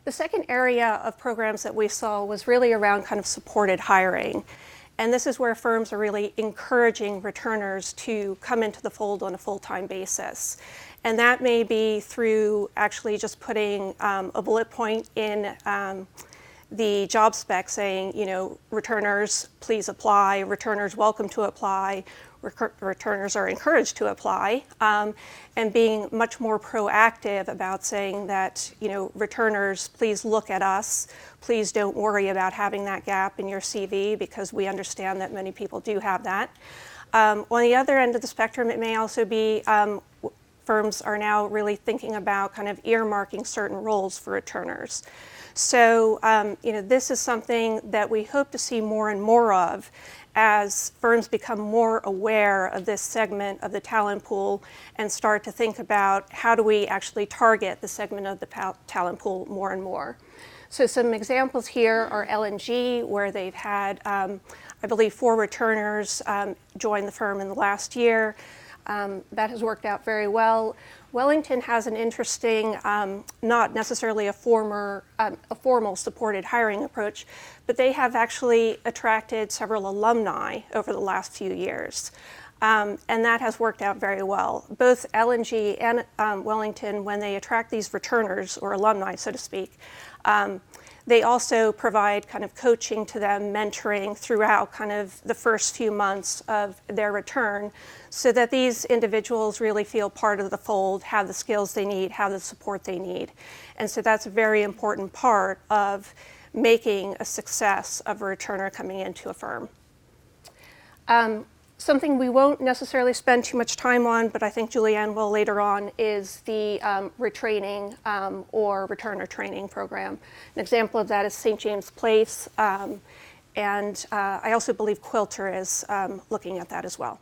The second area of programs that we saw was really around kind of supported hiring. And this is where firms are really encouraging returners to come into the fold on a full-time basis. And that may be through actually just putting a bullet point in the job spec saying, you know, returners, please apply, returners welcome to apply, returners are encouraged to apply, and being much more proactive about saying that, you know, returners, please look at us, please don't worry about having that gap in your CV because we understand that many people do have that. On the other end of the spectrum, it may also be firms are now really thinking about kind of earmarking certain roles for returners. So, you know, this is something that we hope to see more and more of as firms become more aware of this segment of the talent pool and start to think about how do we actually target the segment of the talent pool more and more. So some examples here are L&G, where they've had, I believe, 4 returners join the firm in the last year. That has worked out very well. Wellington has an interesting, not necessarily a formal supported hiring approach, but they have actually attracted several alumni over the last few years. And that has worked out very well. Both L&G and Wellington, when they attract these returners or alumni, so to speak, they also provide kind of coaching to them, mentoring throughout kind of the first few months of their return so that these individuals really feel part of the fold, have the skills they need, have the support they need. And so that's a very important part of making a success of a returner coming into a firm. Something we won't necessarily spend too much time on, but I think Julianne will later on, is the retraining or returner training program. An example of that is St. James Place, and I also believe Quilter is looking at that as well.